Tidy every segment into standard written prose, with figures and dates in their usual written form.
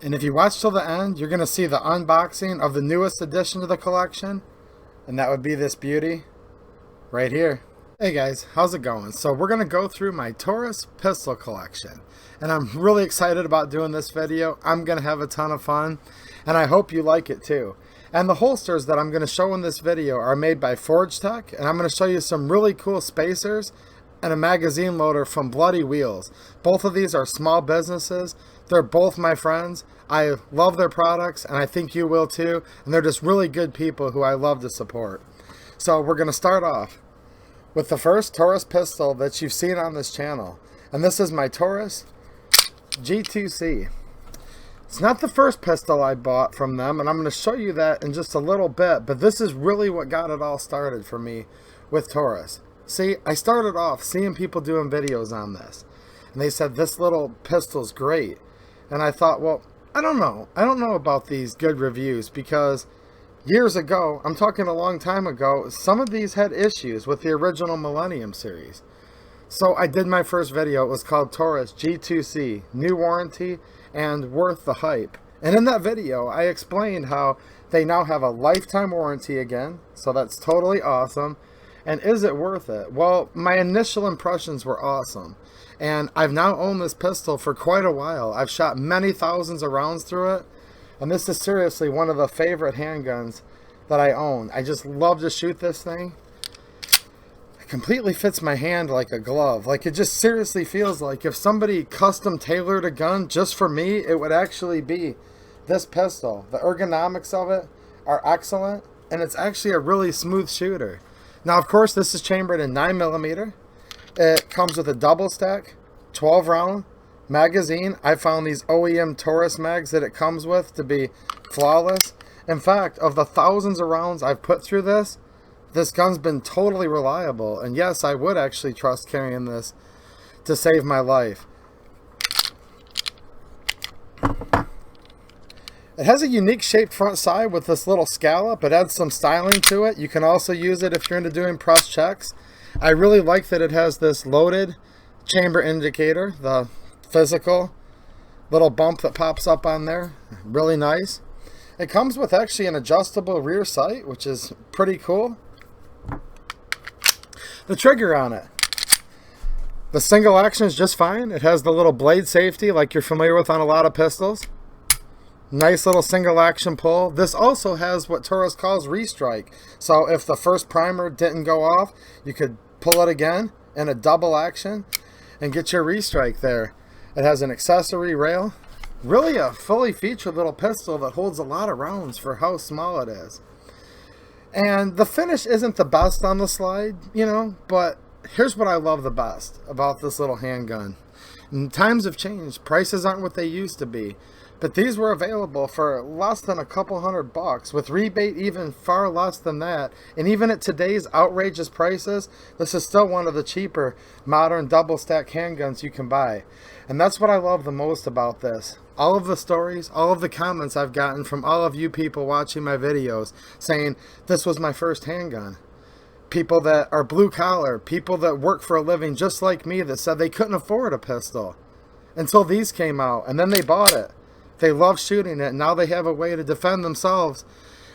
And if you watch till the end, you're going to see the unboxing of the newest addition to the collection. And that would be this beauty right here. Hey guys, how's it going? So we're going to go through my Taurus pistol collection. And I'm really excited about doing this video. I'm going to have a ton of fun. And I hope you like it too. And the holsters that I'm going to show in this video are made by Forge Tech. And I'm going to show you some really cool spacers and a magazine loader from Bloody Wheels. Both of these are small businesses. They're both my friends. I love their products and I think you will too. And they're just really good people who I love to support. So we're going to start off with the first Taurus pistol that you've seen on this channel. And this is my Taurus G2c. It's not the first pistol I bought from them, and I'm going to show you that in just a little bit, but this is really what got it all started for me with Taurus. See, I started off seeing people doing videos on this, and they said this little pistol's great. And I thought, well, I don't know about these good reviews, because years ago, I'm talking a long time ago, some of these had issues with the original Millennium series. So I did my first video. It was called Taurus G2c, new warranty and worth the hype. And in that video, I explained how they now have a lifetime warranty again. So that's totally awesome. And is it worth it? Well, my initial impressions were awesome. And I've now owned this pistol for quite a while. I've shot many thousands of rounds through it. And this is seriously one of the favorite handguns that I own. I just love to shoot this thing. Completely fits my hand like a glove. Like, it just seriously feels like if somebody custom tailored a gun just for me, it would actually be this pistol. The ergonomics of it are excellent, and it's actually a really smooth shooter. Now, of course, this is chambered in 9mm. It comes with a double stack 12 round magazine. I found these OEM Taurus mags that it comes with to be flawless. In fact, of the thousands of rounds I've put through this gun's been totally reliable, and yes, I would actually trust carrying this to save my life. It has a unique shaped front side with this little scallop. It adds some styling to it. You can also use it if you're into doing press checks. I really like that it has this loaded chamber indicator, the physical little bump that pops up on there. Really nice. It comes with actually an adjustable rear sight, which is pretty cool. The trigger on it, the single action is just fine. It has the little blade safety like you're familiar with on a lot of pistols. Nice little single action pull. This also has what Taurus calls restrike. So if the first primer didn't go off, you could pull it again in a double action and get your restrike there. It has an accessory rail. Really a fully featured little pistol that holds a lot of rounds for how small it is. And the finish isn't the best on the slide, you know, but here's what I love the best about this little handgun. And times have changed. Prices aren't what they used to be. But these were available for less than a couple $100, with rebate even far less than that. And even at today's outrageous prices, this is still one of the cheaper modern double stack handguns you can buy. And that's what I love the most about this. All of the stories, all of the comments I've gotten from all of you people watching my videos saying this was my first handgun. People that are blue collar, people that work for a living just like me that said they couldn't afford a pistol until these came out, and then they bought it. They love shooting it, and now they have a way to defend themselves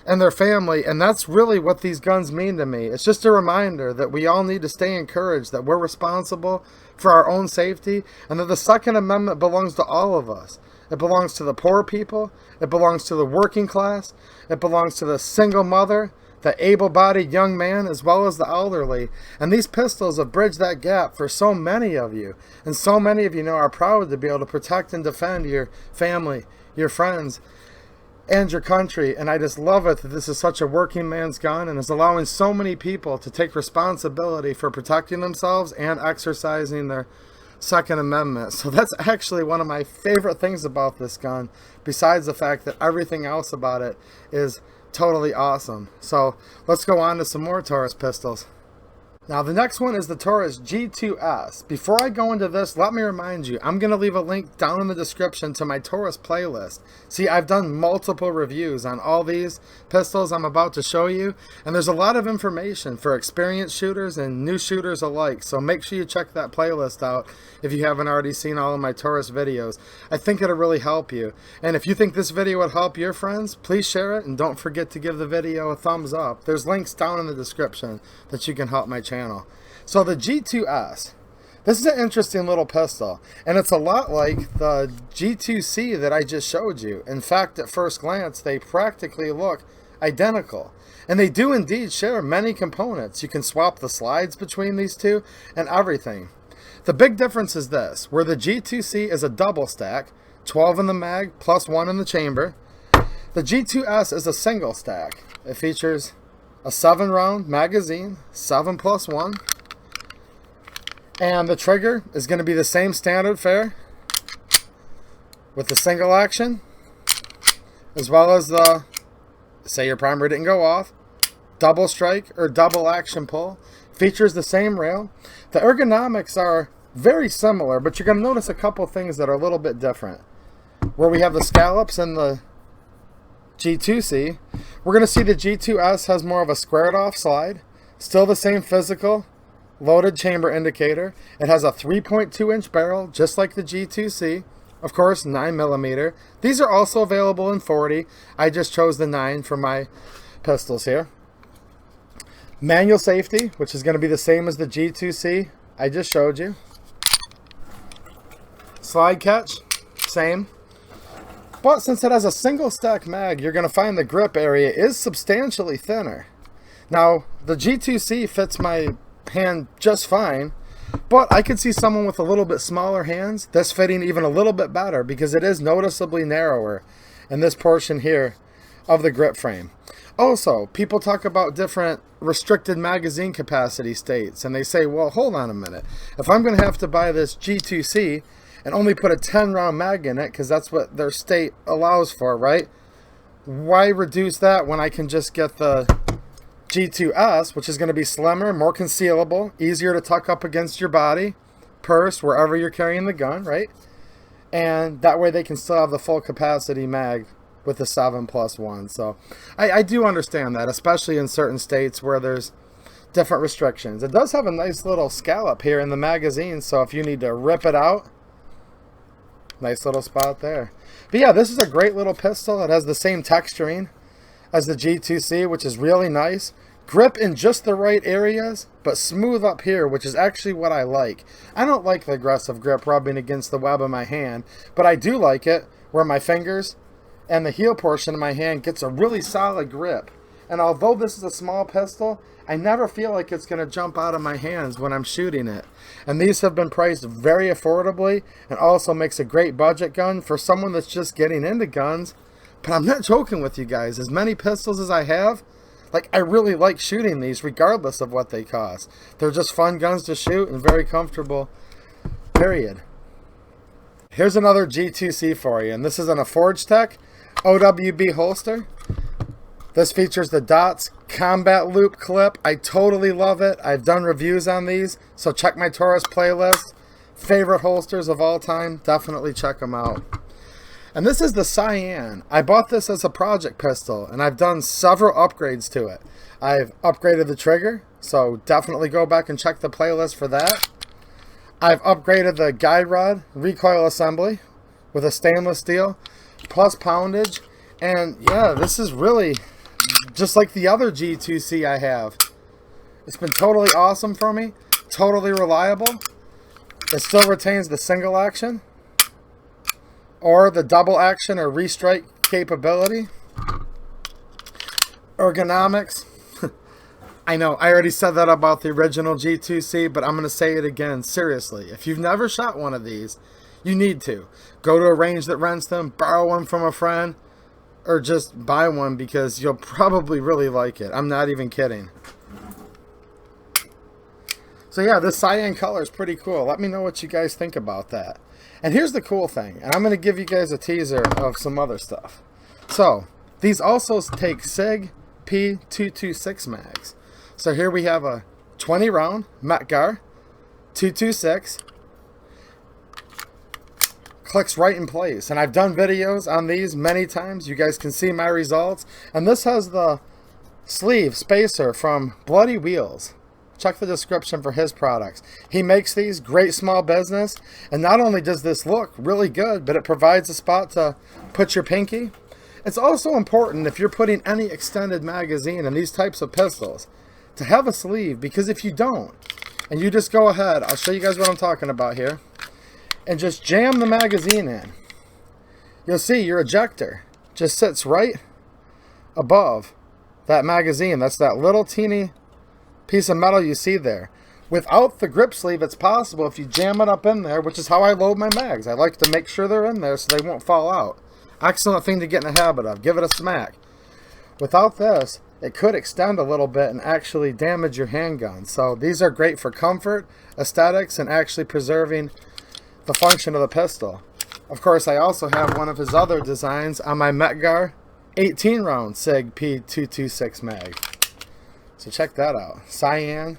and their family, and that's really what these guns mean to me. It's just a reminder that we all need to stay encouraged, that we're responsible for our own safety, and that the Second Amendment belongs to all of us. It belongs to the poor people, it belongs to the working class, it belongs to the single mother, the able-bodied young man, as well as the elderly. And these pistols have bridged that gap for so many of you. And so many of you know are proud to be able to protect and defend your family, your friends, and your country. And I just love it that this is such a working man's gun and is allowing so many people to take responsibility for protecting themselves and exercising their Second Amendment. So that's actually one of my favorite things about this gun, besides the fact that everything else about it is totally awesome. So let's go on to some more Taurus pistols. Now the next one is the Taurus G2s. Before I go into this, let me remind you, I'm going to leave a link down in the description to my Taurus playlist. See, I've done multiple reviews on all these pistols I'm about to show you, and there's a lot of information for experienced shooters and new shooters alike, so make sure you check that playlist out if you haven't already seen all of my Taurus videos. I think it'll really help you. And if you think this video would help your friends, please share it, and don't forget to give the video a thumbs up. There's links down in the description that you can help my channel. So the G2s, this is an interesting little pistol, and it's a lot like the G2c that I just showed you. In fact, at first glance, they practically look identical, and they do indeed share many components. You can swap the slides between these two and everything. The big difference is this, where the G2c is a double stack, 12 in the mag plus 1 in the chamber. The G2s is a single stack. It features a 7-round magazine, 7 plus 1. And the trigger is going to be the same standard fare with the single action, as well as the, say your primer didn't go off, double strike or double action pull. Features the same rail. The ergonomics are very similar, but you're going to notice a couple things that are a little bit different. Where we have the scallops in the G2c, we're going to see the G2s has more of a squared off slide. Still the same physical loaded chamber indicator. It has a 3.2 inch barrel, just like the G2c. Of course, 9mm. These are also available in 40. I just chose the 9 for my pistols here. Manual safety, which is going to be the same as the G2c I just showed you. Slide catch, same. But since it has a single stack mag, you're going to find the grip area is substantially thinner. Now, the G2c fits my hand just fine, but I could see someone with a little bit smaller hands, this fitting even a little bit better because it is noticeably narrower in this portion here of the grip frame. Also, people talk about different restricted magazine capacity states, and they say, well, hold on a minute. If I'm going to have to buy this G2c and only put a 10-round mag in it, because that's what their state allows for, right? Why reduce that when I can just get the G2s, which is going to be slimmer, more concealable, easier to tuck up against your body, purse, wherever you're carrying the gun, right? And that way they can still have the full capacity mag with the 7 plus 1. So I do understand that, especially in certain states where there's different restrictions. It does have a nice little scallop here in the magazine, so if you need to rip it out, nice little spot there. But yeah, this is a great little pistol. It has the same texturing as the G2c, which is really nice. Grip in just the right areas, but smooth up here, which is actually what I like. I don't like the aggressive grip rubbing against the web of my hand, but I do like it where my fingers and the heel portion of my hand gets a really solid grip. And although this is a small pistol, I never feel like it's going to jump out of my hands when I'm shooting it. And these have been priced very affordably, and also makes a great budget gun for someone that's just getting into guns. But I'm not joking with you guys. As many pistols as I have, like, I really like shooting these regardless of what they cost. They're just fun guns to shoot and very comfortable, period. Here's another G2c for you, and this is in a Forge Tech OWB holster. This features the Dots combat loop clip. I totally love it. I've done reviews on these, so check my Taurus playlist. Favorite holsters of all time, definitely check them out. And this is the Cyan. I bought this as a project pistol, and I've done several upgrades to it. I've upgraded the trigger, so definitely go back and check the playlist for that. I've upgraded the guide rod recoil assembly with a stainless steel plus poundage. And yeah, this is really just like the other G2c I have. It's been totally awesome for me, totally reliable. It still retains the single action or the double action or restrike capability. Ergonomics. I know, I already said that about the original G2c, but I'm going to say it again. Seriously, if you've never shot one of these, you need to. Go to a range that rents them, borrow one from a friend, or just buy one because you'll probably really like it. I'm not even kidding. So yeah, this cyan color is pretty cool. Let me know what you guys think about that. And here's the cool thing, and I'm going to give you guys a teaser of some other stuff. So, these also take SIG P226 mags. So here we have a 20 round Metgar 226. Clicks right in place, and I've done videos on these many times. You guys can see my results. And this has the sleeve spacer from Bloody Wheels. Check the description for his products. He makes these, great small business, and not only does this look really good, but it provides a spot to put your pinky. It's also important if you're putting any extended magazine in these types of pistols to have a sleeve, because if you don't, and you just go ahead, I'll show you guys what I'm talking about here, and just jam the magazine in, you'll see your ejector just sits right above that magazine. That's that little teeny piece of metal you see there. Without the grip sleeve, it's possible if you jam it up in there, which is how I load my mags. I like to make sure they're in there so they won't fall out. Excellent thing to get in the habit of. Give it a smack. Without this, it could extend a little bit and actually damage your handgun. So these are great for comfort, aesthetics, and actually preserving the function of the pistol. Of course, I also have one of his other designs on my Metgar 18 round SIG P226 mag. So check that out. Cyan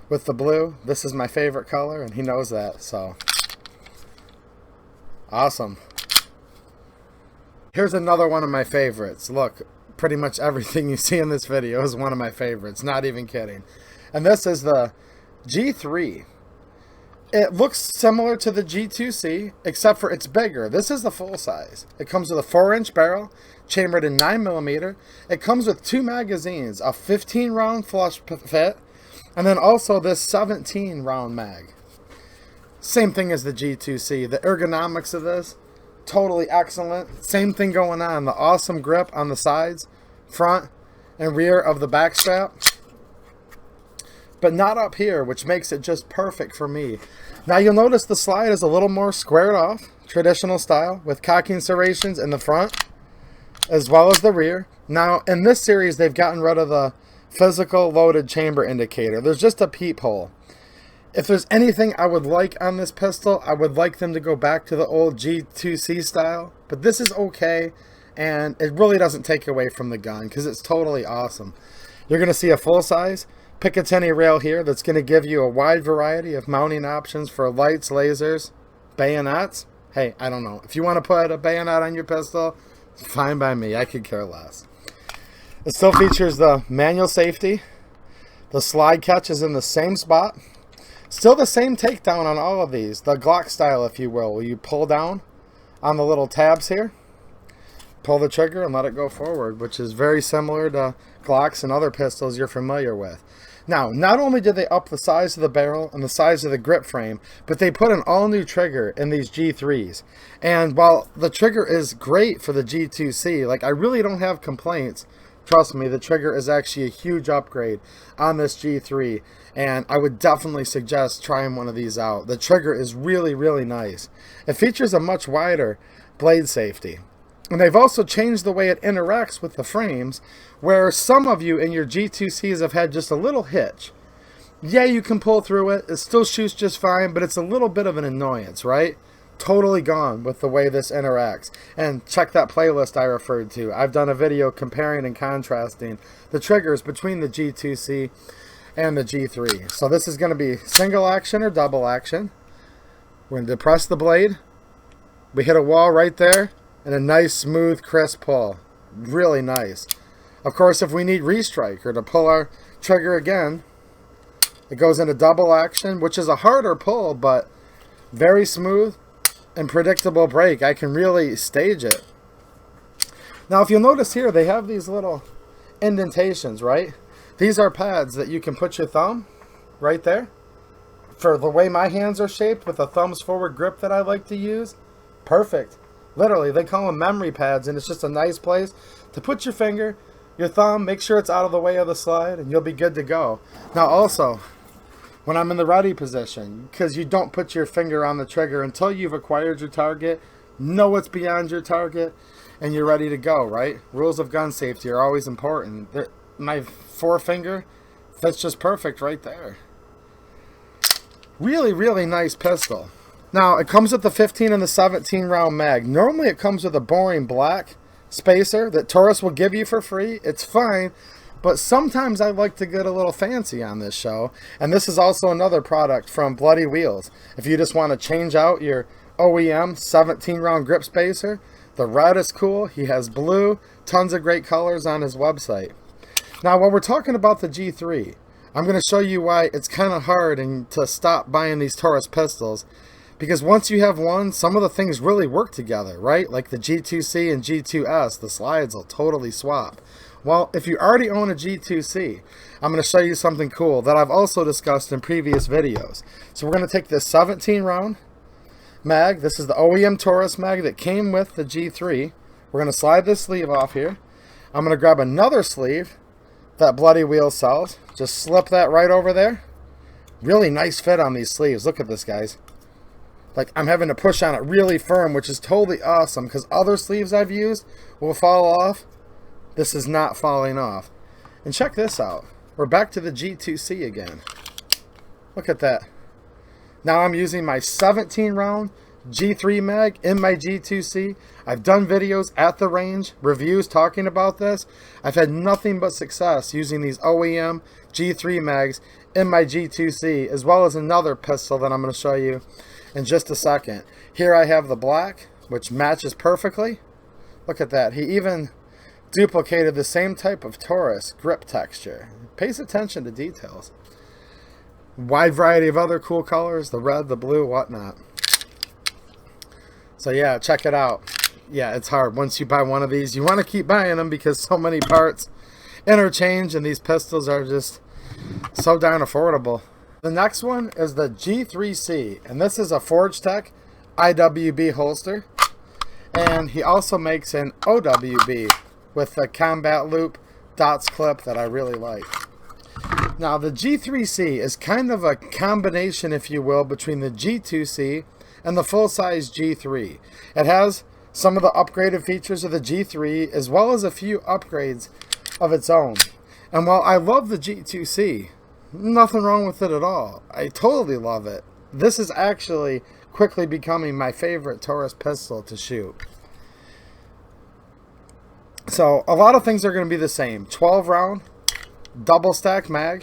with the blue. This is my favorite color, and he knows that. So awesome. Here's another one of my favorites. Look, pretty much everything you see in this video is one of my favorites. Not even kidding. And this is the G3. It looks similar to the G2c, except for it's bigger. This is the full size. It comes with a 4-inch barrel, chambered in 9mm. It comes with 2 magazines, a 15 round flush fit, and then also this 17 round mag. Same thing as the G2c. The ergonomics of this, totally excellent. Same thing going on. The awesome grip on the sides, front, and rear of the back strap. But not up here, which makes it just perfect for me. Now you'll notice the slide is a little more squared off, traditional style, with cocking serrations in the front as well as the rear. Now in this series, they've gotten rid of the physical loaded chamber indicator. There's just a peephole. If there's anything I would like on this pistol, I would like them to go back to the old G2c style. But this is okay, and it really doesn't take away from the gun because it's totally awesome. You're going to see a full-size Picatinny rail here that's going to give you a wide variety of mounting options for lights, lasers, bayonets. Hey, I don't know. If you want to put a bayonet on your pistol, it's fine by me. I could care less. It still features the manual safety. The slide catch is in the same spot. Still the same takedown on all of these. The Glock style, if you will. Where you pull down on the little tabs here, pull the trigger and let it go forward, which is very similar to Glocks and other pistols you're familiar with. Now, not only did they up the size of the barrel and the size of the grip frame, but they put an all-new trigger in these G3s. And while the trigger is great for the G2c, like I really don't have complaints. Trust me, the trigger is actually a huge upgrade on this G3, and I would definitely suggest trying one of these out. The trigger is really, really nice. It features a much wider blade safety. And they've also changed the way it interacts with the frames, where some of you in your G2Cs have had just a little hitch. Yeah, you can pull through it. It still shoots just fine, but it's a little bit of an annoyance, right? Totally gone with the way this interacts. And check that playlist I referred to. I've done a video comparing and contrasting the triggers between the G2C and the G3. So this is going to be single action or double action. We're going to depress the blade. We hit a wall right there. And a nice, smooth, crisp pull. Really nice. Of course, if we need restrike or to pull our trigger again, it goes into double action, which is a harder pull, but very smooth and predictable break. I can really stage it. Now, if you'll notice here, they have these little indentations, right? These are pads that you can put your thumb right there. For the way my hands are shaped with a thumbs forward grip that I like to use, perfect. Literally, they call them memory pads, and it's just a nice place to put your finger, your thumb, make sure it's out of the way of the slide, and you'll be good to go. Now also, when I'm in the ready position, because you don't put your finger on the trigger until you've acquired your target, know what's beyond your target, and you're ready to go, right? Rules of gun safety are always important. My forefinger fits just perfect right there. Really, really nice pistol. Now, it comes with the 15 and the 17 round mag. Normally, it comes with a boring black spacer that Taurus will give you for free. It's fine, But sometimes I like to get a little fancy on this show. And this is also another product from Bloody Wheels. If you just want to change out your OEM 17 round grip spacer, the red is cool. He has blue, tons of great colors on his website. Now, while we're talking about the G3, I'm going to show you why it's kind of hard to stop buying these Taurus pistols. Because once you have one, some of the things really work together, right? Like the G2c and G2s, the slides will totally swap. Well, if you already own a G2c, I'm going to show you something cool that I've also discussed in previous videos. So we're going to take this 17 round mag. This is the OEM Taurus mag that came with the G3. We're going to slide this sleeve off here. I'm going to grab another sleeve that Bloody Wheel sells. Just slip that right over there. Really nice fit on these sleeves. Look at this, guys. Like, I'm having to push on it really firm, which is totally awesome because other sleeves I've used will fall off. This is not falling off. And check this out. We're back to the G2c again. Look at that. Now I'm using my 17 round G3 mag in my G2c. I've done videos at the range, reviews talking about this. I've had nothing but success using these OEM G3 mags in my G2c, as well as another pistol that I'm going to show you in just a second. Here I have the black, which matches perfectly. Look at that. He even duplicated the same type of Taurus grip texture. Pays attention to details. Wide variety of other cool colors, the red, the blue, whatnot. So yeah, check it out. Yeah, it's hard. Once you buy one of these, you want to keep buying them because so many parts interchange and these pistols are just so darn affordable. The next one is the G3c, and this is a Forge Tech IWB holster. And he also makes an OWB with the combat loop dots clip that I really like. Now the G3c is kind of a combination, if you will, between the G2c and the full-size G3. It has some of the upgraded features of the G3 as well as a few upgrades of its own. And while I love the G2c, nothing wrong with it at all. I totally love it. This is actually quickly becoming my favorite Taurus pistol to shoot. So a lot of things are going to be the same. 12 round, double stack mag,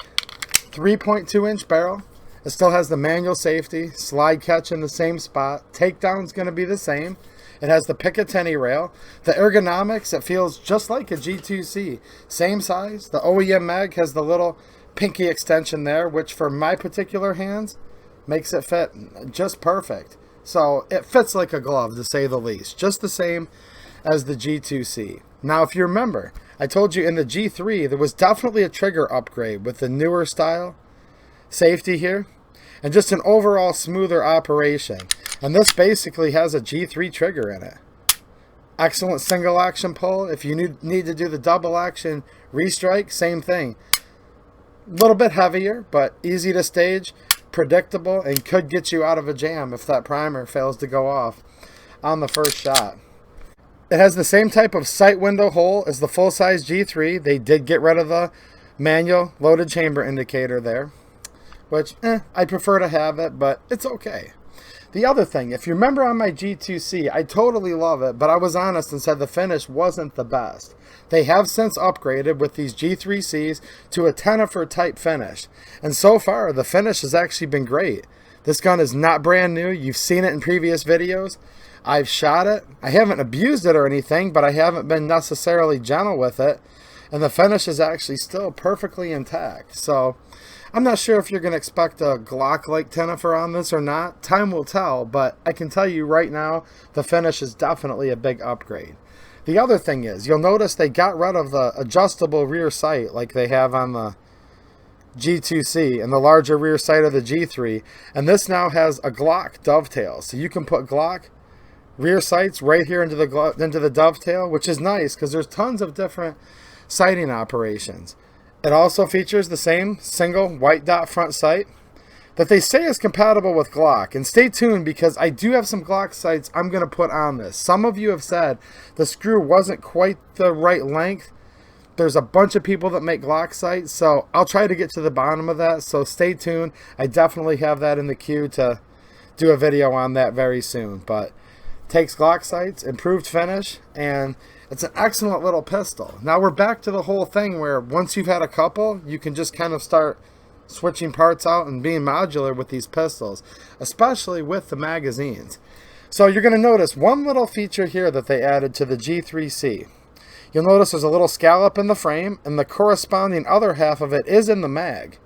3.2 inch barrel. It still has the manual safety, slide catch in the same spot. Takedown's going to be the same. It has the Picatinny rail. The ergonomics, it feels just like a G2c. Same size. The OEM mag has the little pinky extension there, which for my particular hands makes it fit just perfect. So it fits like a glove, to say the least. Just the same as the G2c. Now, if you remember, I told you in the G3 there was definitely a trigger upgrade with the newer style safety here and just an overall smoother operation. And this basically has a G3 trigger in it. Excellent single action pull. If you need to do the double action restrike, same thing. A little bit heavier, but easy to stage, predictable, and could get you out of a jam if that primer fails to go off on the first shot. It has the same type of sight window hole as the full-size G3. They did get rid of the manual loaded chamber indicator there, which I prefer to have it, but it's okay. The other thing, if you remember on my G2c, I totally love it, but I was honest and said the finish wasn't the best. They have since upgraded with these G3cs to a Tenefer type finish, and so far the finish has actually been great. This gun is not brand new. You've seen it in previous videos. I've shot it. I haven't abused it or anything, but I haven't been necessarily gentle with it, and the finish is actually still perfectly intact. So I'm not sure if you're going to expect a Glock-like Tenefer on this or not. Time will tell, but I can tell you right now the finish is definitely a big upgrade. The other thing is, you'll notice they got rid of the adjustable rear sight like they have on the G2c and the larger rear sight of the G3, and this now has a Glock dovetail, so you can put Glock rear sights right here into the dovetail, which is nice because there's tons of different sighting operations. It also features the same single white dot front sight that they say is compatible with Glock. And stay tuned because I do have some Glock sights I'm going to put on this. Some of you have said the screw wasn't quite the right length. There's a bunch of people that make Glock sights, so I'll try to get to the bottom of that. So stay tuned. I definitely have that in the queue to do a video on that very soon. But takes Glock sights, improved finish, and it's an excellent little pistol. Now we're back to the whole thing where once you've had a couple, you can just kind of start switching parts out and being modular with these pistols, especially with the magazines. So you're going to notice one little feature here that they added to the G3c. You'll notice there's a little scallop in the frame, and the corresponding other half of it is in the mag.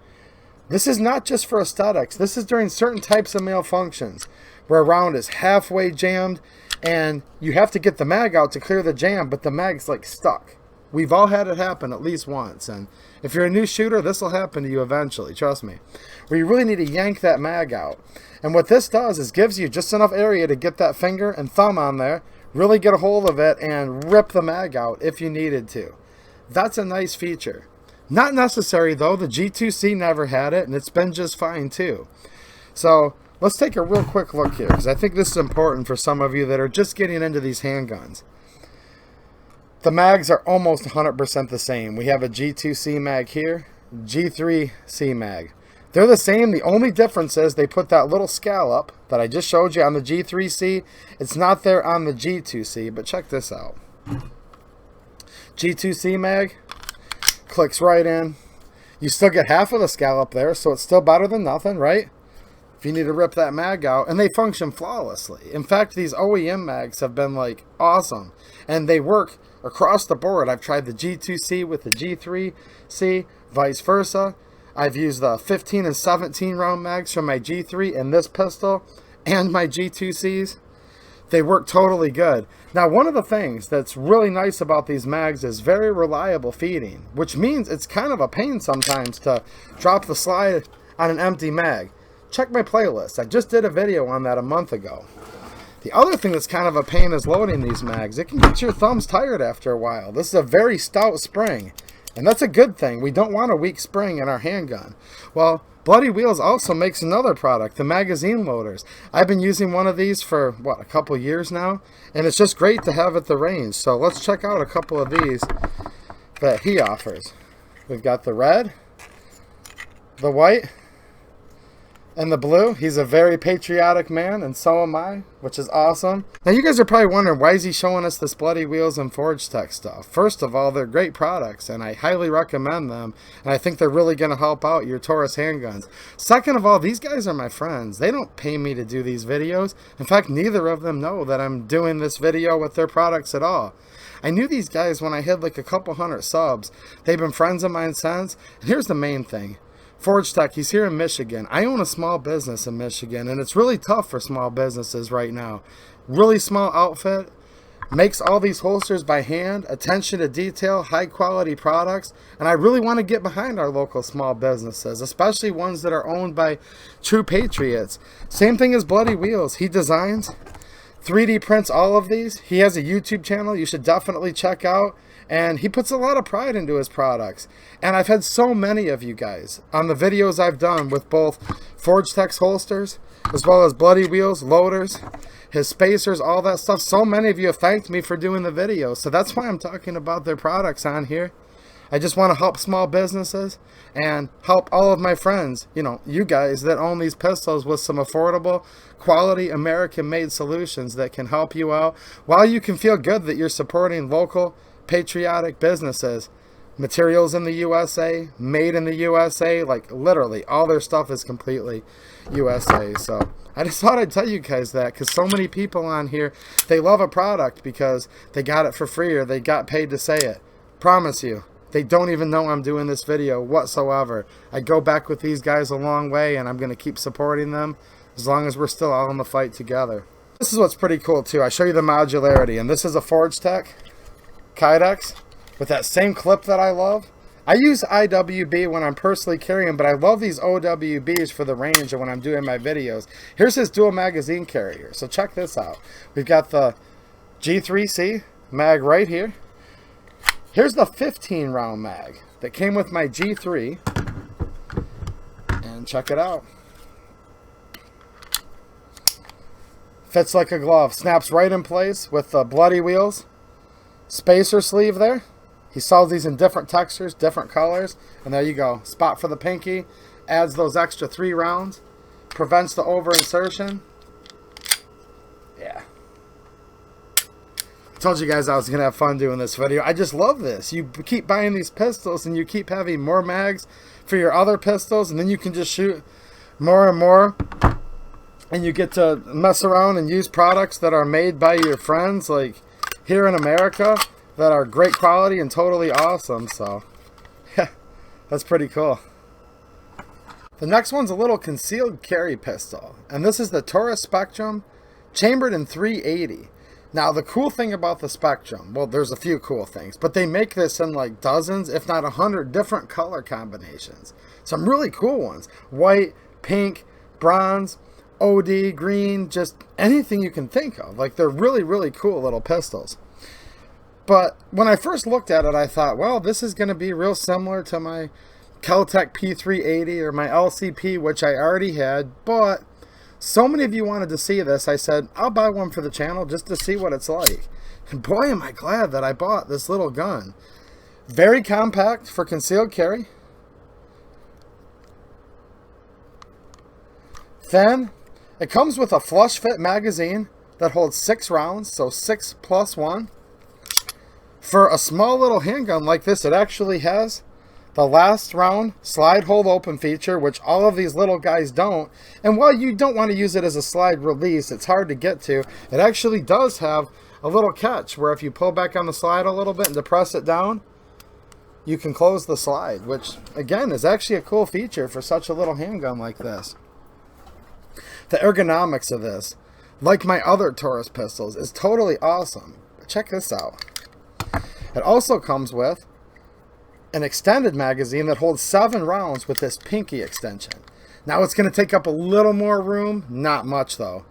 This is not just for aesthetics. This is during certain types of malfunctions where a round is halfway jammed and you have to get the mag out to clear the jam, but the mag's like stuck. We've all had it happen at least once, and if you're a new shooter, this will happen to you eventually, trust me. Where you really need to yank that mag out. And what this does is gives you just enough area to get that finger and thumb on there, really get a hold of it, and rip the mag out if you needed to. That's a nice feature. Not necessary though, the G2c never had it, and it's been just fine too. So let's take a real quick look here, because I think this is important for some of you that are just getting into these handguns. The mags are almost 100% the same. We have a G2c mag here, G3c mag. They're the same. The only difference is they put that little scallop that I just showed you on the G3c. It's not there on the G2c, but check this out. G2c mag clicks right in. You still get half of the scallop there, so it's still better than nothing, right? If you need to rip that mag out, and they function flawlessly. In fact, these OEM mags have been like awesome, and they work across the board. I've tried the G2c with the G3c, vice versa. I've used the 15 and 17 round mags from my G3 and this pistol and my G2cs. They work totally good. Now, one of the things that's really nice about these mags is very reliable feeding, which means it's kind of a pain sometimes to drop the slide on an empty mag. Check my playlist. I just did a video on that a month ago. The other thing that's kind of a pain is loading these mags. It can get your thumbs tired after a while. This is a very stout spring. And that's a good thing. We don't want a weak spring in our handgun. Well, Bloody Wheels also makes another product, the magazine loaders. I've been using one of these for, what, a couple years now? And it's just great to have at the range. So let's check out a couple of these that he offers. We've got the red, the white, and the blue. He's a very patriotic man, and so am I, which is awesome. Now you guys are probably wondering, why is he showing us this Bloody Wheels and Forge Tech stuff? First of all, they're great products, and I highly recommend them, and I think they're really going to help out your Taurus handguns. Second of all, these guys are my friends. They don't pay me to do these videos. In fact, neither of them know that I'm doing this video with their products at all. I knew these guys when I had like a couple hundred subs. They've been friends of mine since, and here's the main thing. Forge Tech, he's here in Michigan. I own a small business in Michigan, and it's really tough for small businesses right now. Really small outfit, makes all these holsters by hand, attention to detail, high quality products, and I really want to get behind our local small businesses, especially ones that are owned by true patriots. Same thing as Bloody Wheels. He designs, 3D prints all of these. He has a YouTube channel you should definitely check out. And he puts a lot of pride into his products. And I've had so many of you guys on the videos I've done with both Forge Tech's holsters, as well as Bloody Wheels, loaders, his spacers, all that stuff. So many of you have thanked me for doing the videos. So that's why I'm talking about their products on here. I just want to help small businesses and help all of my friends, you know, you guys that own these pistols, with some affordable, quality, American-made solutions that can help you out, while you can feel good that you're supporting local, patriotic businesses. Materials in the USA, made in the USA, like literally all their stuff is completely USA. So I just thought I'd tell you guys that, because so many people on here, they love a product because they got it for free or they got paid to say it. Promise you, they don't even know I'm doing this video whatsoever. I go back with these guys a long way, and I'm going to keep supporting them as long as we're still all in the fight together. This is what's pretty cool too. I show you the modularity, and this is a Forge Tech Kydex with that same clip that I love. I use IWB when I'm personally carrying, but I love these OWBs for the range and when I'm doing my videos. Here's his dual magazine carrier. So check this out. We've got the G3c mag right here. Here's the 15 round mag that came with my G3. And check it out. Fits like a glove. Snaps right in place with the Bloody Wheels spacer sleeve there. He sells these in different textures, different colors, and there you go. Spot for the pinky, adds those extra 3 rounds, prevents the over insertion. Yeah, Told you guys I was gonna have fun doing this video. I just love this. You keep buying these pistols and you keep having more mags for your other pistols, and then you can just shoot more and more, and you get to mess around and use products that are made by your friends like here in America that are great quality and totally awesome. So yeah, that's pretty cool. The next one's a little concealed carry pistol, and this is the Taurus Spectrum, chambered in 380. Now, the cool thing about the Spectrum, well, there's a few cool things, but they make this in like dozens, if not 100 different color combinations. Some really cool ones. White, pink, bronze, OD, green, just anything you can think of. Like, they're really, really cool little pistols. But when I first looked at it, I thought, well, this is going to be real similar to my Kel-Tec P380 or my LCP, which I already had, but so many of you wanted to see this, I said, I'll buy one for the channel just to see what it's like. And boy, am I glad that I bought this little gun. Very compact for concealed carry. Thin. It comes with a flush fit magazine that holds 6 rounds, so 6 plus 1. For a small little handgun like this, it actually has the last round slide hold open feature, which all of these little guys don't. And while you don't want to use it as a slide release, it's hard to get to, it actually does have a little catch where if you pull back on the slide a little bit and depress it down, you can close the slide, which again is actually a cool feature for such a little handgun like this. The ergonomics of this, like my other Taurus pistols, is totally awesome. Check this out. It also comes with an extended magazine that holds 7 rounds with this pinky extension. Now it's going to take up a little more room, not much though,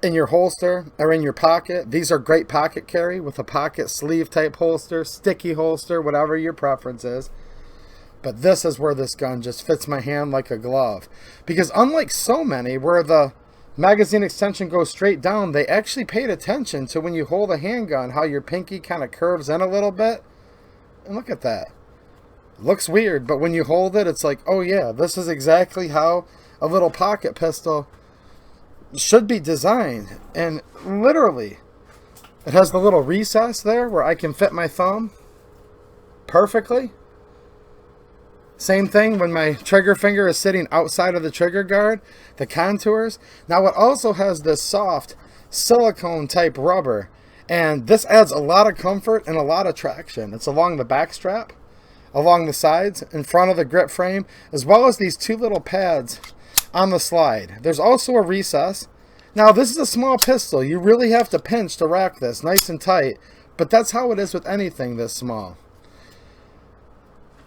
in your holster or in your pocket. These are great pocket carry with a pocket sleeve type holster, sticky holster, whatever your preference is. But this is where this gun just fits my hand like a glove, because unlike so many where the magazine extension goes straight down, they actually paid attention to when you hold a handgun how your pinky kind of curves in a little bit. And look at that. Looks weird, but when you hold it, it's like, oh yeah, this is exactly how a little pocket pistol should be designed. And literally, it has the little recess there where I can fit my thumb perfectly. Same thing when my trigger finger is sitting outside of the trigger guard, the contours. Now it also has this soft silicone type rubber, and this adds a lot of comfort and a lot of traction. It's along the back strap, along the sides, in front of the grip frame, as well as these 2 little pads on the slide. There's also a recess. Now this is a small pistol. You really have to pinch to rack this nice and tight, but that's how it is with anything this small.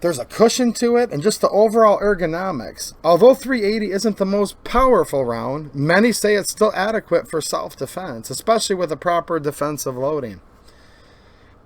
There's a cushion to it, and just the overall ergonomics. Although 380 isn't the most powerful round, many say it's still adequate for self-defense, especially with a proper defensive loading.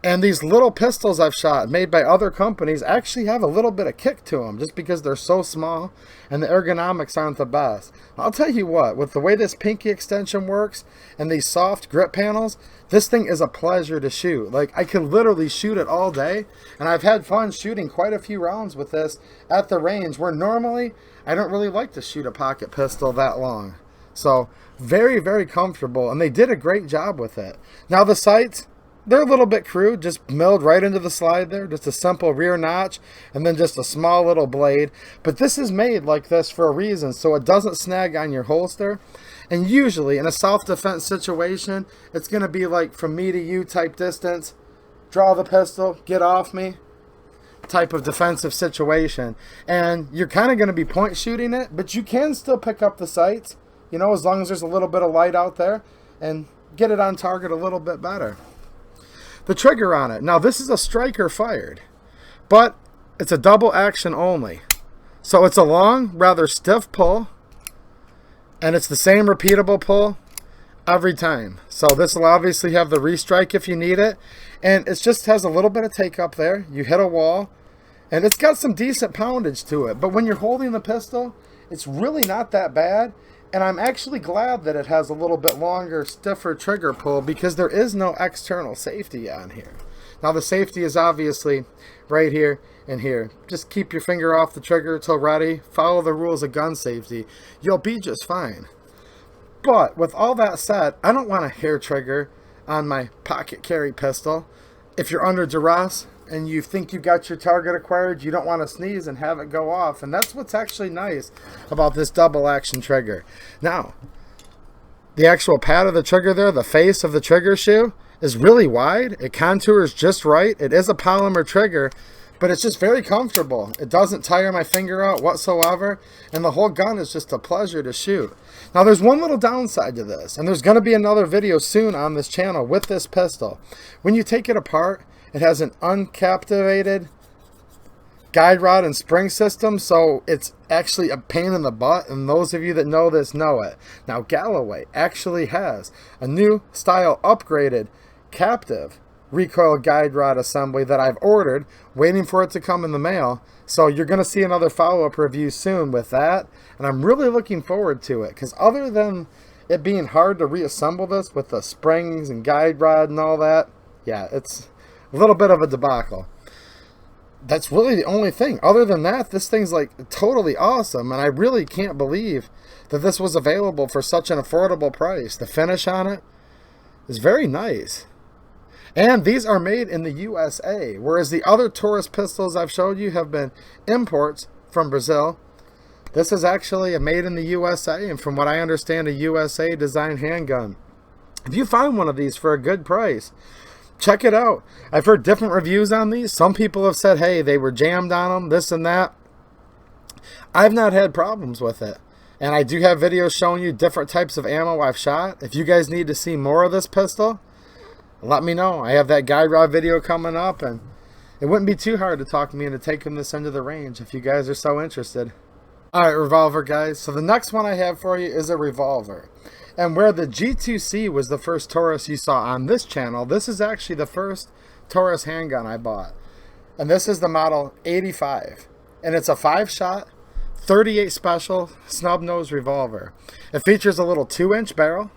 And these little pistols I've shot made by other companies actually have a little bit of kick to them just because they're so small and the ergonomics aren't the best. I'll tell you what, with the way this pinky extension works and these soft grip panels, this thing is a pleasure to shoot. Like, I can literally shoot it all day, and I've had fun shooting quite a few rounds with this at the range where normally I don't really like to shoot a pocket pistol that long. So very, very comfortable, and they did a great job with it. Now the sights, they're a little bit crude, just milled right into the slide there, just a simple rear notch, and then just a small little blade. But this is made like this for a reason, so it doesn't snag on your holster. And usually in a self-defense situation, it's going to be like from me to you type distance, draw the pistol, get off me type of defensive situation. And you're kind of going to be point shooting it, but you can still pick up the sights, you know, as long as there's a little bit of light out there, and get it on target a little bit better. The trigger on it. Now this is a striker fired, but it's a double action only. So it's a long, rather stiff pull, and it's the same repeatable pull every time. So this will obviously have the restrike if you need it, and it just has a little bit of take up there. You hit a wall, and it's got some decent poundage to it, but when you're holding the pistol, it's really not that bad. And I'm actually glad that it has a little bit longer, stiffer trigger pull, because there is no external safety on here. Now the safety is obviously right here and here. Just keep your finger off the trigger till ready. Follow the rules of gun safety. You'll be just fine. But with all that said, I don't want a hair trigger. on my pocket carry pistol. If you're under duress and you think you got your target acquired, you don't want to sneeze and have it go off. And that's what's actually nice about this double action trigger. Now, the actual pad of the trigger there, the face of the trigger shoe, is really wide. It contours just right. It is a polymer trigger, but it's just very comfortable. It doesn't tire my finger out whatsoever, and the whole gun is just a pleasure to shoot. Now, there's one little downside to this, and there's going to be another video soon on this channel with this pistol. When you take it apart, it has an uncaptivated guide rod and spring system, so it's actually a pain in the butt, and those of you that know this know it. Now, Galloway actually has a new style upgraded captive recoil guide rod assembly that I've ordered, waiting for it to come in the mail. So you're going to see another follow-up review soon with that, and I'm really looking forward to it, because other than it being hard to reassemble this with the springs and guide rod and all that, yeah, it's a little bit of a debacle. That's really the only thing. Other than that, this thing's like totally awesome, and I really can't believe that this was available for such an affordable price. The finish on it is very nice. And these are made in the USA, whereas the other Taurus pistols I've showed you have been imports from Brazil. This is actually a made in the USA, and from what I understand, a USA designed handgun. If you find one of these for a good price, check it out. I've heard different reviews on these. Some people have said, hey, they were jammed on them, this and that. I've not had problems with it. And I do have videos showing you different types of ammo I've shot. If you guys need to see more of this pistol, let me know. I have that guide rod video coming up, and it wouldn't be too hard to talk me into taking this into the range if you guys are so interested. Alright, revolver guys. So the next one I have for you is a revolver. And where the G2c was the first Taurus you saw on this channel, this is actually the first Taurus handgun I bought. And this is the Model 85. And it's a 5-shot, 38 special snub-nose revolver. It features a little 2-inch barrel,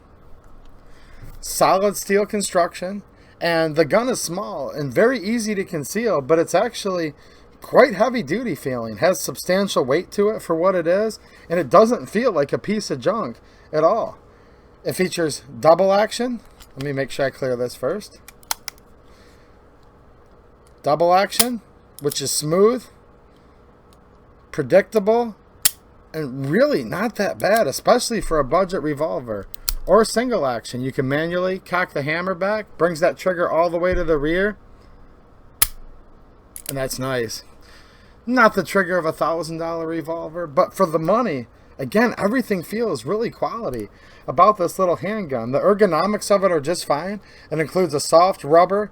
solid steel construction, and the gun is small and very easy to conceal, but it's actually quite heavy duty feeling. Has substantial weight to it for what it is, and it doesn't feel like a piece of junk at all. It features double action. Let me make sure I clear this first. Double action, which is smooth, predictable, and really not that bad, especially for a budget revolver. Or single action. You can manually cock the hammer back, brings that trigger all the way to the rear, and that's nice. Not the trigger of a $1,000 revolver, but for the money, again, everything feels really quality about this little handgun. The ergonomics of it are just fine. It includes a soft rubber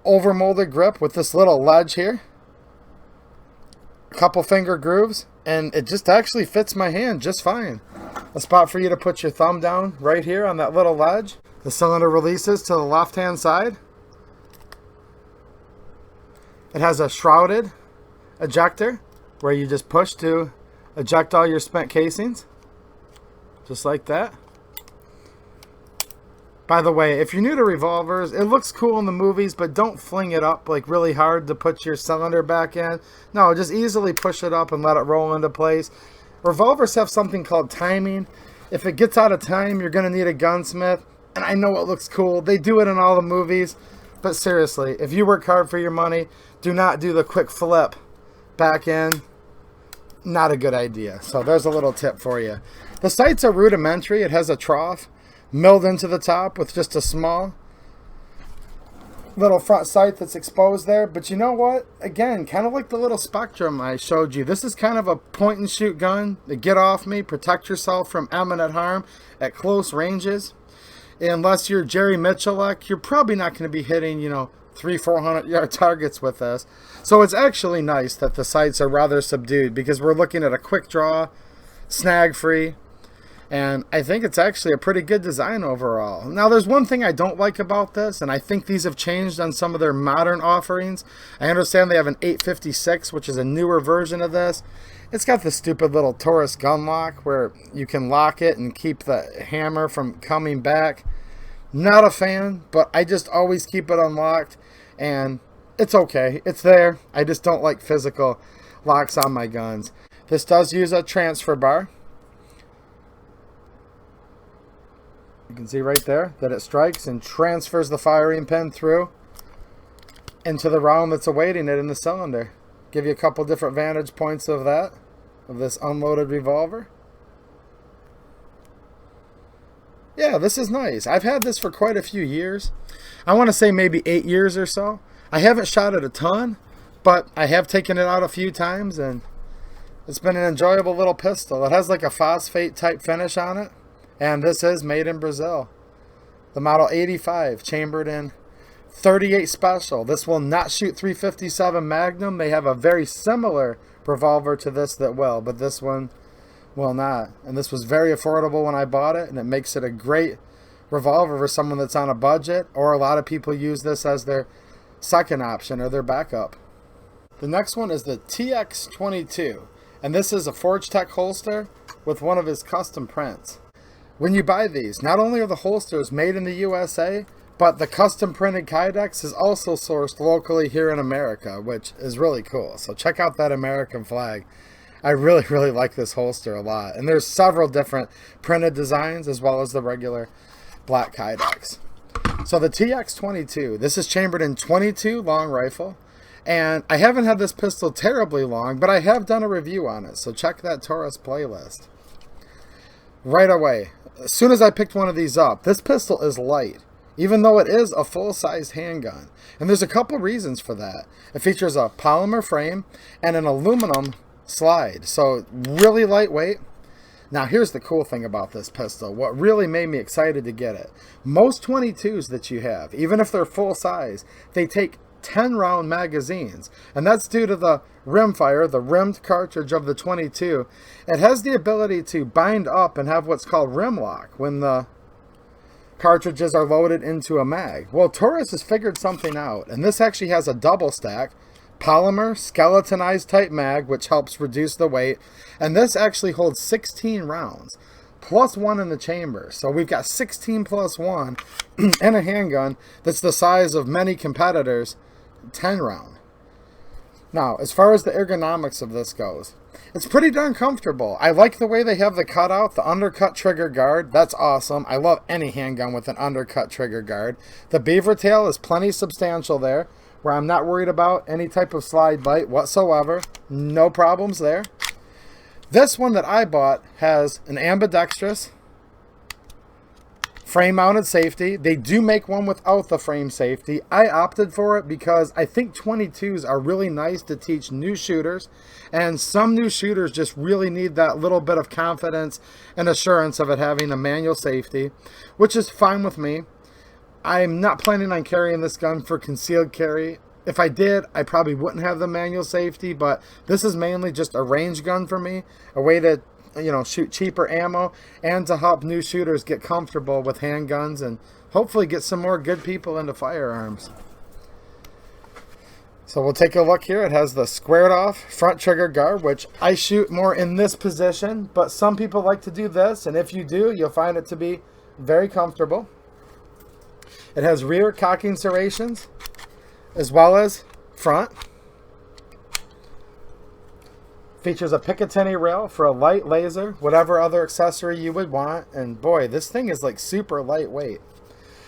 overmolded grip with this little ledge here, a couple finger grooves, and it just actually fits my hand just fine. A spot for you to put your thumb down right here on that little ledge. The cylinder releases to the left hand side. It has a shrouded ejector where you just push to eject all your spent casings, just like that. By the way, if you're new to revolvers, it looks cool in the movies, but don't fling it up like really hard to put your cylinder back in. No, just easily push it up and let it roll into place. Revolvers have something called timing. If it gets out of time, you're going to need a gunsmith. And I know it looks cool. They do it in all the movies. But seriously, if you work hard for your money, do not do the quick flip back in. Not a good idea. So there's a little tip for you. The sights are rudimentary. It has a trough milled into the top with just a small little front sight that's exposed there. But you know what? Again, kind of like the little Spectrum I showed you. This is kind of a point and shoot gun to get off me, protect yourself from imminent harm at close ranges. Unless you're Jerry Mitchell-like, you're probably not going to be hitting, 300-400 yard targets with this. So it's actually nice that the sights are rather subdued, because we're looking at a quick draw, snag free. And I think it's actually a pretty good design overall. Now, there's one thing I don't like about this, and I think these have changed on some of their modern offerings. I understand they have an 856, which is a newer version of this. It's got the stupid little Taurus gun lock where you can lock it and keep the hammer from coming back. Not a fan, but I just always keep it unlocked, and it's okay. It's there. I just don't like physical locks on my guns. This does use a transfer bar. You can see right there that it strikes and transfers the firing pin through into the round that's awaiting it in the cylinder. Give you a couple different vantage points of that, of this unloaded revolver. Yeah, this is nice. I've had this for quite a few years. I want to say maybe 8 years or so. I haven't shot it a ton, but I have taken it out a few times, and it's been an enjoyable little pistol. It has like a phosphate type finish on it, and this is made in Brazil. The Model 85, chambered in 38 Special. This will not shoot 357 Magnum. They have a very similar revolver to this that will, but this one will not. And this was very affordable when I bought it, and it makes it a great revolver for someone that's on a budget, or a lot of people use this as their second option or their backup. The next one is the TX22, and this is a Forge Tech holster with one of his custom prints. When you buy these, not only are the holsters made in the USA, but the custom printed kydex is also sourced locally here in America, which is really cool. So check out that American flag. I really like this holster a lot. And there's several different printed designs as well as the regular black kydex. So the TX22, this is chambered in 22 long rifle. And I haven't had this pistol terribly long, but I have done a review on it. So check that Taurus playlist. Right away, as soon as I picked one of these up, this pistol is light, even though it is a full-size handgun. And there's a couple reasons for that. It features a polymer frame and an aluminum slide, so really lightweight. Now here's the cool thing about this pistol, what really made me excited to get it. Most 22s that you have, even if they're full size, they take 10 round magazines, and that's due to the rimfire, the rimmed cartridge of the 22. It has the ability to bind up and have what's called rim lock when the cartridges are loaded into a mag. Well, Taurus has figured something out, and this actually has a double stack polymer skeletonized type mag, which helps reduce the weight, and this actually holds 16 rounds plus 1 in the chamber. So we've got 16 plus 1 in a handgun that's the size of many competitors' 10 round. Now, as far as the ergonomics of this goes, it's pretty darn comfortable. I like the way they have the cutout, the undercut trigger guard. That's awesome. I love any handgun with an undercut trigger guard. The beaver tail is plenty substantial there, where I'm not worried about any type of slide bite whatsoever. No problems there. This one that I bought has an ambidextrous frame mounted safety. They do make one without the frame safety. I opted for it because I think 22s are really nice to teach new shooters, and some new shooters just really need that little bit of confidence and assurance of it having a manual safety, which is fine with me. I'm not planning on carrying this gun for concealed carry. If I did, I probably wouldn't have the manual safety, but this is mainly just a range gun for me, a way to, you know, shoot cheaper ammo and to help new shooters get comfortable with handguns and hopefully get some more good people into firearms. So we'll take a look here. It has the squared off front trigger guard, which I shoot more in this position, but some people like to do this, and if you do, you'll find it to be very comfortable. It has rear cocking serrations as well as front. Features a Picatinny rail for a light laser, whatever other accessory you would want. And boy, this thing is like super lightweight.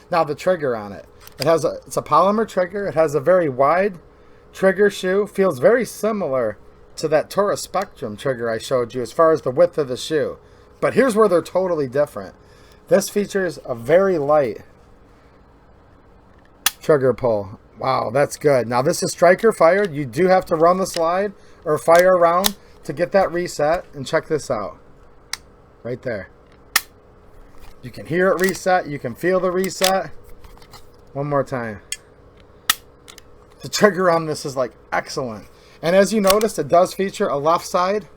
Now the trigger on it. It's a polymer trigger. It has a very wide trigger shoe. Feels very similar to that Taurus Spectrum trigger I showed you as far as the width of the shoe. But here's where they're totally different. This features a very light trigger pull. Wow, that's good. Now this is striker fired. You do have to run the slide or fire around to get that reset. And check this out. Right there. You can hear it reset. You can feel the reset. One more time. The trigger on this is like excellent. And as you noticed, it does feature a left side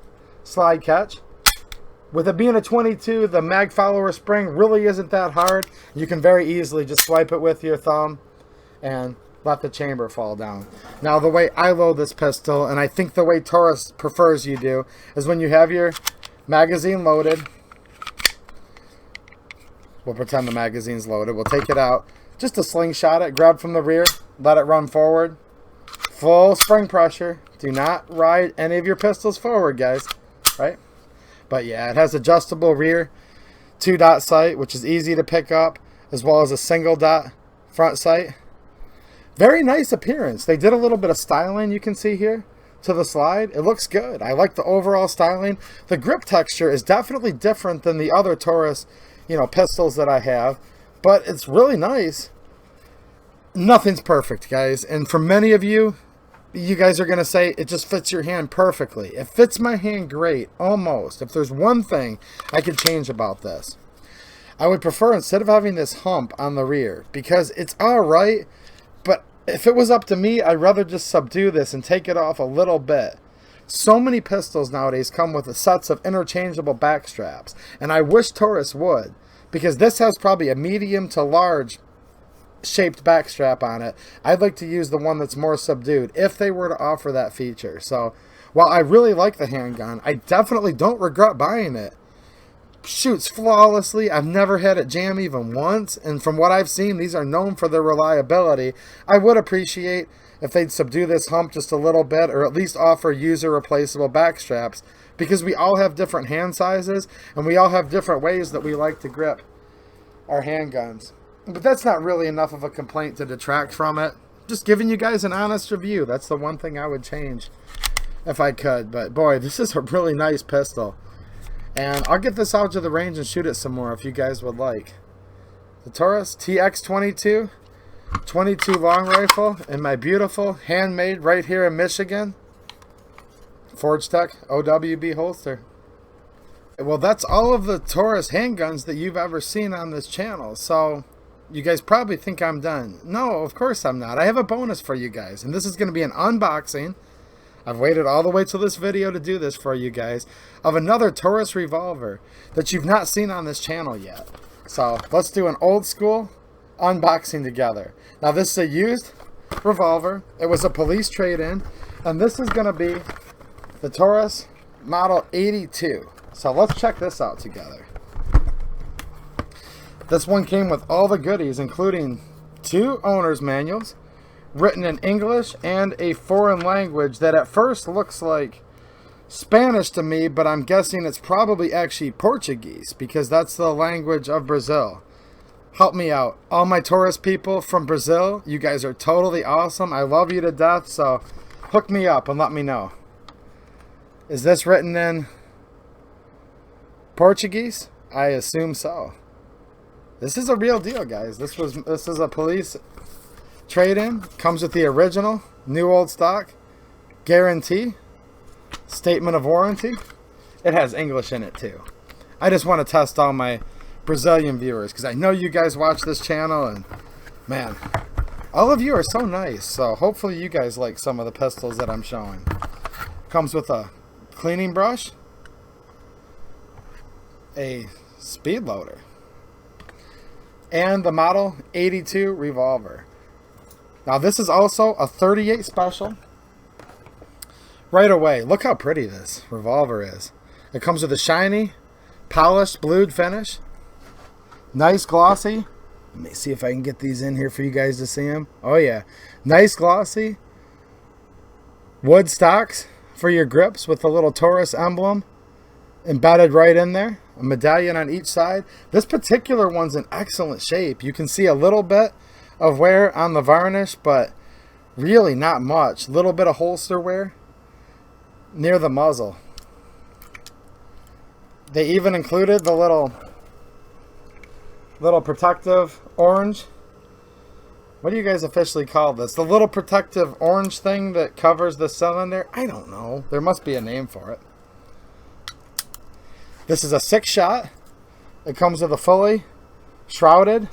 slide catch. With it being a 22, the mag follower spring really isn't that hard. You can very easily just swipe it with your thumb and let the chamber fall down. Now the way I load this pistol, and I think the way Taurus prefers you do, is when you have your magazine loaded. We'll pretend the magazine's loaded. We'll take it out. Just to slingshot it, grab from the rear, let it run forward. Full spring pressure. Do not ride any of your pistols forward, guys. Right? But yeah, it has adjustable rear 2-dot sight, which is easy to pick up, as well as a single dot front sight. Very nice appearance. They did a little bit of styling, you can see here, to the slide. It looks good. I like the overall styling. The grip texture is definitely different than the other Taurus, pistols that I have, but it's really nice. Nothing's perfect, guys, and for many of you, you guys are going to say it just fits your hand perfectly. It fits my hand great, almost. If there's one thing I could change about this, I would prefer, instead of having this hump on the rear, because it's alright, but if it was up to me, I'd rather just subdue this and take it off a little bit. So many pistols nowadays come with sets of interchangeable back straps, and I wish Taurus would, because this has probably a medium to large shaped back strap on it. I'd like to use the one that's more subdued if they were to offer that feature. So while I really like the handgun, I definitely don't regret buying it. Shoots flawlessly. I've never had it jam even once, and from what I've seen, these are known for their reliability. I would appreciate if they'd subdue this hump just a little bit, or at least offer user replaceable back straps, because we all have different hand sizes and we all have different ways that we like to grip our handguns. But that's not really enough of a complaint to detract from it. Just giving you guys an honest review. That's the one thing I would change if I could. But boy, this is a really nice pistol. And I'll get this out to the range and shoot it some more if you guys would like. The Taurus TX22 22 long rifle in my beautiful handmade right here in Michigan Forge Tech OWB holster. Well, that's all of the Taurus handguns that you've ever seen on this channel. So you guys probably think I'm done. No, of course I'm not. I have a bonus for you guys, and this is going to be an unboxing. I've waited all the way till this video to do this for you guys, of another Taurus revolver that you've not seen on this channel yet. So let's do an old school unboxing together. Now this is a used revolver. It was a police trade-in, and this is going to be the Taurus Model 82. So let's check this out together. This one came with all the goodies, including 2 owner's manuals, written in English and a foreign language that at first looks like Spanish to me, but I'm guessing it's probably actually Portuguese, because that's the language of Brazil. Help me out. All my Taurus people from Brazil, you guys are totally awesome. I love you to death, so hook me up and let me know. Is this written in Portuguese? I assume so. This is a real deal, guys. This is a police trade-in. Comes with the original, new old stock, guarantee, statement of warranty. It has English in it too. I just want to test all my Brazilian viewers, because I know you guys watch this channel, and man, all of you are so nice. So hopefully you guys like some of the pistols that I'm showing. Comes with a cleaning brush, a speed loader, and the Model 82 revolver. Now this is also a 38 special. Right away, look how pretty this revolver is. It comes with a shiny, polished, blued finish. Nice glossy. Let me see if I can get these in here for you guys to see them. Oh yeah, nice glossy wood stocks for your grips with the little Taurus emblem embedded right in there. A medallion on each side. This particular one's in excellent shape. You can see a little bit of wear on the varnish, but really not much. Little bit of holster wear near the muzzle. They even included the little protective orange. What do you guys officially call this? The little protective orange thing that covers the cylinder? I don't know. There must be a name for it. This is a 6-shot. It comes with a fully shrouded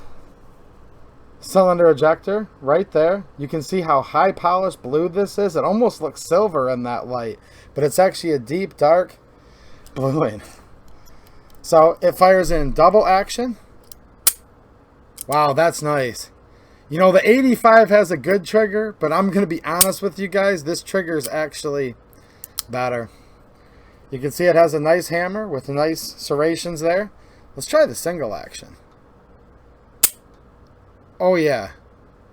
cylinder ejector right there. You can see how high polished blue this is. It almost looks silver in that light, but it's actually a deep dark bluing. So it fires in double action. Wow, that's nice. You know, the 85 has a good trigger, but I'm going to be honest with you guys, this trigger is actually better. You can see it has a nice hammer with nice serrations there. Let's try the single action. Oh yeah,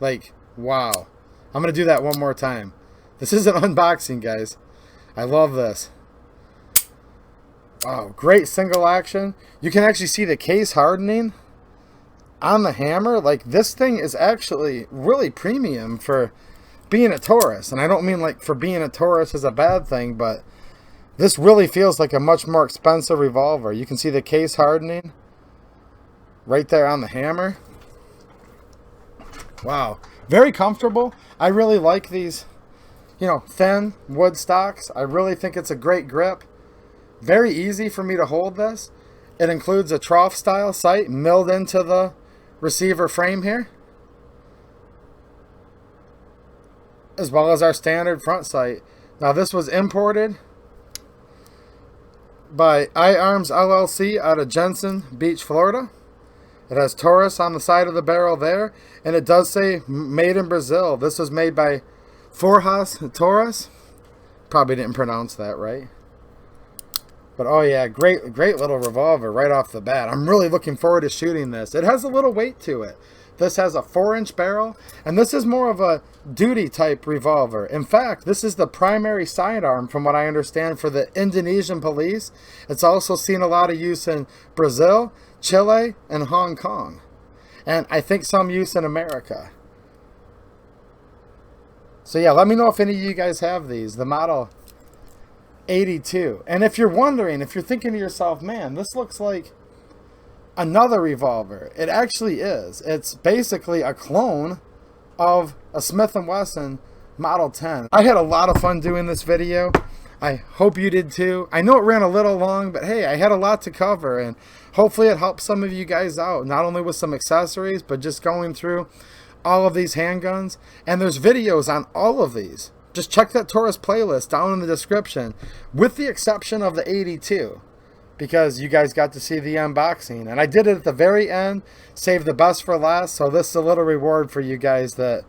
like, wow. I'm going to do that one more time. This is an unboxing, guys. I love this. Oh, great single action. You can actually see the case hardening on the hammer. Like, this thing is actually really premium for being a Taurus. And I don't mean like for being a Taurus is a bad thing, but this really feels like a much more expensive revolver. You can see the case hardening right there on the hammer. Wow. Very comfortable. I really like these, you know, thin wood stocks. I really think it's a great grip. Very easy for me to hold this. It includes a trough style sight milled into the receiver frame here, as well as our standard front sight. Now this was imported by iArms LLC out of Jensen Beach, Florida. It has Taurus on the side of the barrel there, and it does say made in Brazil. This was made by Forjas Taurus. Probably didn't pronounce that right. But oh yeah, great little revolver right off the bat. I'm really looking forward to shooting this. It has a little weight to it. This has a 4-inch barrel, and this is more of a duty type revolver. In fact, this is the primary sidearm, from what I understand, for the Indonesian police. It's also seen a lot of use in Brazil, Chile, and Hong Kong. And I think some use in America. So yeah, let me know if any of you guys have these. The Model 82. And if you're wondering, if you're thinking to yourself, man, this looks like another revolver, it actually is. It's basically a clone of a Smith & Wesson Model 10. I had a lot of fun doing this video. I hope you did too. I know it ran a little long, but hey, I had a lot to cover, and hopefully it helped some of you guys out, not only with some accessories, but just going through all of these handguns. And there's videos on all of these. Just check that Taurus playlist down in the description, with the exception of the 82, because you guys got to see the unboxing. And I did it at the very end, saved the best for last, so this is a little reward for you guys that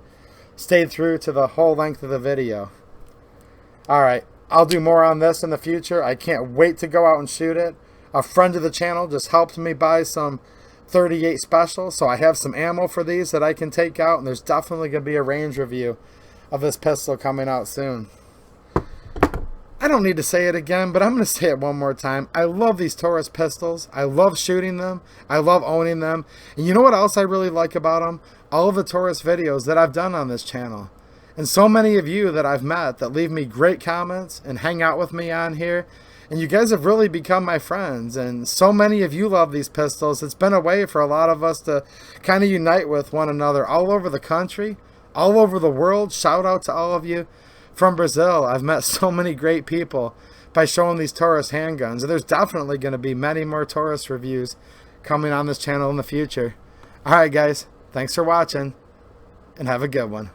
stayed through to the whole length of the video. Alright, I'll do more on this in the future. I can't wait to go out and shoot it. A friend of the channel just helped me buy some 38 specials, so I have some ammo for these that I can take out, and there's definitely going to be a range review of this pistol coming out soon. I don't need to say it again, but I'm going to say it one more time. I love these Taurus pistols. I love shooting them. I love owning them. And you know what else I really like about them? All of the Taurus videos that I've done on this channel. And so many of you that I've met that leave me great comments and hang out with me on here. And you guys have really become my friends. And so many of you love these pistols. It's been a way for a lot of us to kind of unite with one another all over the country, all over the world. Shout out to all of you from Brazil. I've met so many great people by showing these Taurus handguns. And there's definitely going to be many more Taurus reviews coming on this channel in the future. Alright guys, thanks for watching, and have a good one.